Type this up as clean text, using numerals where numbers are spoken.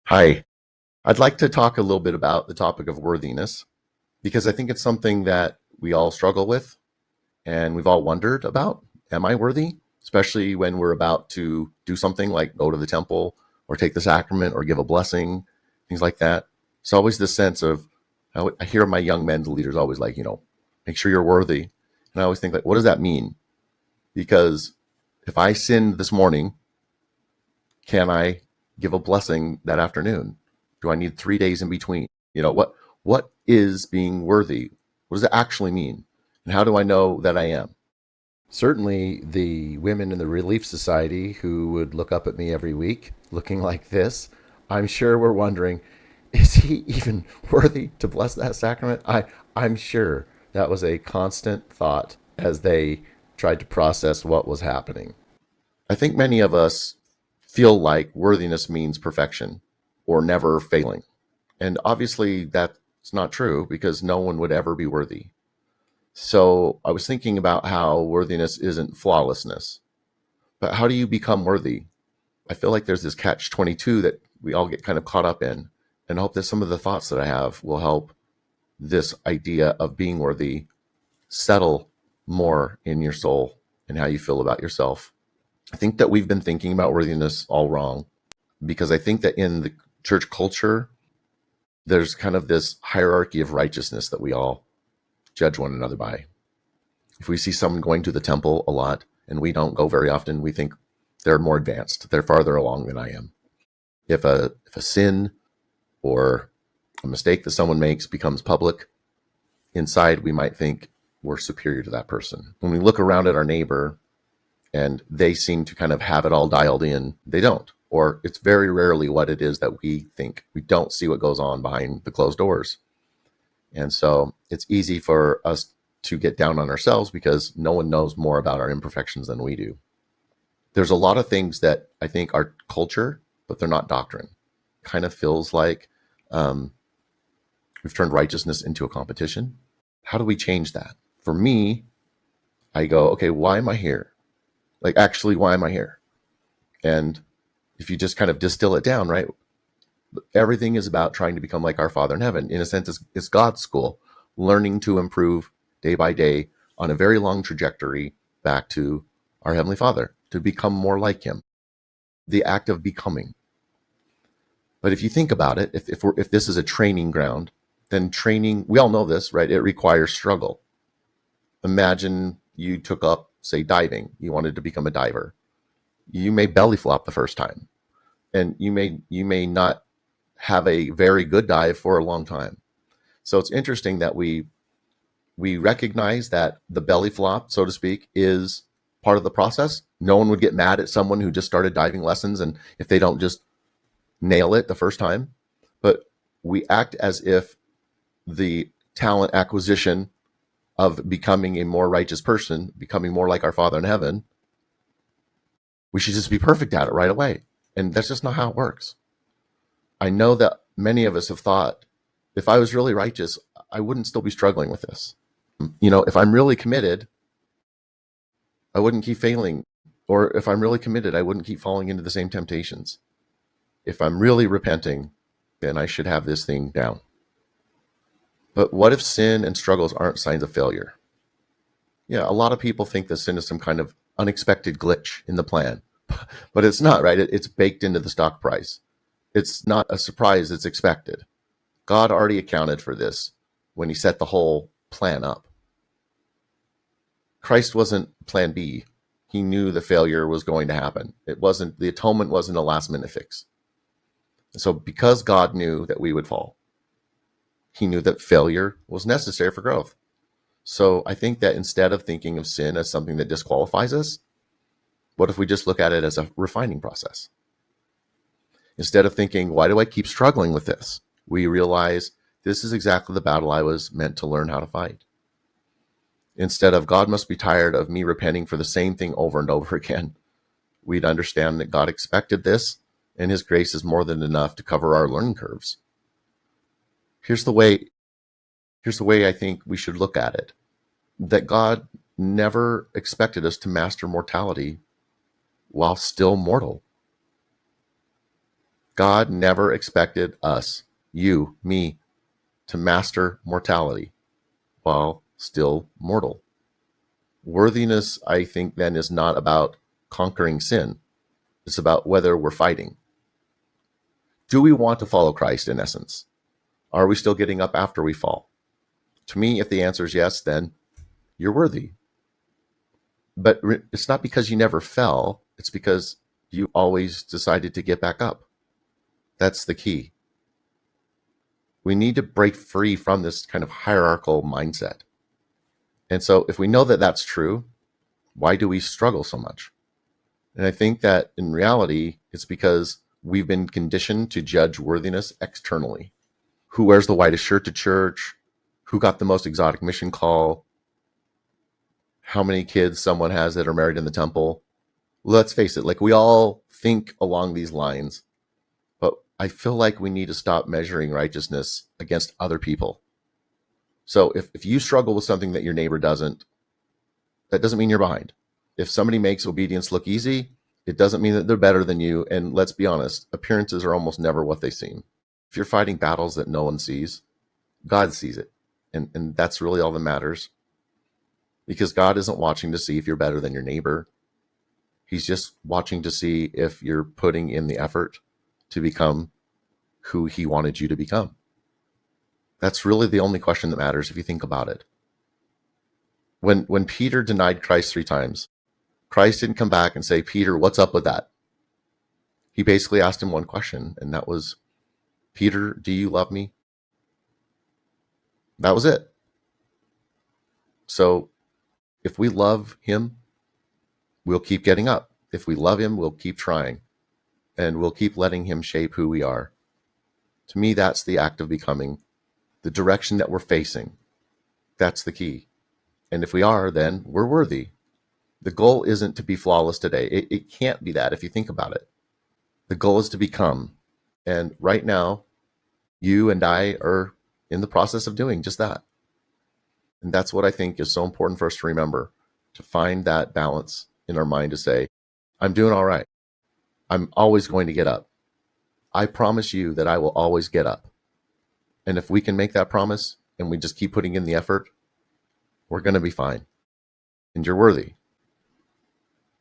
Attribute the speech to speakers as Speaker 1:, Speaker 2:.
Speaker 1: Hi. I'd like to talk a little bit about the topic of worthiness because I think it's something that we all struggle with and we've all wondered about. Am I worthy? Especially when we're about to do something like go to the temple or take the sacrament or give a blessing, things like that. It's always this sense of, I hear my young men, the leaders always like, make sure you're worthy. And I always think like, what does that mean? Because if I sinned this morning, can I give a blessing that afternoon? Do I need 3 days in between? What is being worthy? What does it actually mean? And how do I know that I am? Certainly, the women in the Relief Society who would look up at me every week looking like this, I'm sure were wondering, is he even worthy to bless that sacrament? I'm sure that was a constant thought as they tried to process what was happening. I think many of us feel like worthiness means perfection or never failing. And obviously, that's not true because no one would ever be worthy. So I was thinking about how worthiness isn't flawlessness, but how do you become worthy? I feel like there's this catch 22 that we all get kind of caught up in. And I hope that some of the thoughts that I have will help this idea of being worthy settle more in your soul and how you feel about yourself. I think that we've been thinking about worthiness all wrong because I think that in the church culture, there's kind of this hierarchy of righteousness that we all judge one another by. If we see someone going to the temple a lot and we don't go very often, we think they're more advanced. They're farther along than I am. If a sin or a mistake that someone makes becomes public, inside we might think we're superior to that person. When we look around at our neighbor and they seem to kind of have it all dialed in, they don't. Or it's very rarely what it is that we think. We don't see what goes on behind the closed doors. And so it's easy for us to get down on ourselves because no one knows more about our imperfections than we do. There's a lot of things that I think are culture, but they're not doctrine. Kind of feels like um, we've turned righteousness into a competition. How do we change that? For me, I go, okay, why am I here? Like, actually, why am I here? And if you just kind of distill it down, right? Everything is about trying to become like our Father in heaven. In a sense, it's God's school, learning to improve day by day on a very long trajectory back to our Heavenly Father, to become more like Him. The act of becoming. But if you think about it, if this is a training ground, then training, we all know this, right? It requires struggle. Imagine you took up, say, diving. You wanted to become a diver. You may belly flop the first time, and you may not have a very good dive for a long time. So it's interesting that we recognize that the belly flop, so to speak, is part of the process. No one would get mad at someone who just started diving lessons and if they don't just nail it the first time. But we act as if the talent acquisition of becoming a more righteous person, becoming more like our Father in heaven, we should just be perfect at it right away. And that's just not how it works. I know that many of us have thought, if I was really righteous, I wouldn't still be struggling with this. If I'm really committed, I wouldn't keep failing. Or if I'm really committed, I wouldn't keep falling into the same temptations. If I'm really repenting, then I should have this thing down. But what if sin and struggles aren't signs of failure? Yeah, a lot of people think that sin is some kind of unexpected glitch in the plan, but it's not, right? It's baked into the stock price. It's not a surprise, it's expected. God already accounted for this when He set the whole plan up. Christ wasn't plan B. He knew the failure was going to happen. The atonement wasn't a last minute fix. So because God knew that we would fall, He knew that failure was necessary for growth. So I think that instead of thinking of sin as something that disqualifies us, what if we just look at it as a refining process? Instead of thinking, why do I keep struggling with this? We realize this is exactly the battle I was meant to learn how to fight. Instead of God must be tired of me repenting for the same thing over and over again, we'd understand that God expected this and His grace is more than enough to cover our learning curves. Here's the way I think we should look at it. That God never expected us to master mortality while still mortal. God never expected us, you, me, to master mortality while still mortal. Worthiness, I think, then is not about conquering sin. It's about whether we're fighting. Do we want to follow Christ in essence? Are we still getting up after we fall? To me, if the answer is yes, then you're worthy. But it's not because you never fell, it's because you always decided to get back up. That's the key. We need to break free from this kind of hierarchical mindset. And so if we know that that's true, why do we struggle so much? And I think that in reality, it's because we've been conditioned to judge worthiness externally. Who wears the whitest shirt to church? Who got the most exotic mission call? How many kids someone has that are married in the temple? Let's face it, like we all think along these lines, but I feel like we need to stop measuring righteousness against other people. So if you struggle with something that your neighbor doesn't, that doesn't mean you're behind. If somebody makes obedience look easy, it doesn't mean that they're better than you. And let's be honest, appearances are almost never what they seem. If you're fighting battles that no one sees, God sees it. And that's really all that matters. Because God isn't watching to see if you're better than your neighbor. He's just watching to see if you're putting in the effort to become who he wanted you to become. That's really the only question that matters if you think about it. When Peter denied Christ 3 times, Christ didn't come back and say, Peter, what's up with that? He basically asked him one question, and that was, Peter, do you love me? That was it. So if we love him, we'll keep getting up. If we love him, we'll keep trying, and we'll keep letting him shape who we are. To me, that's the act of becoming, the direction that we're facing. That's the key. And if we are, then we're worthy. The goal isn't to be flawless today. It can't be that if you think about it. The goal is to become. And right now, you and I are in the process of doing just that. And that's what I think is so important for us to remember, to find that balance in our mind to say, I'm doing all right. I'm always going to get up. I promise you that I will always get up. And if we can make that promise and we just keep putting in the effort, we're going to be fine. And you're worthy.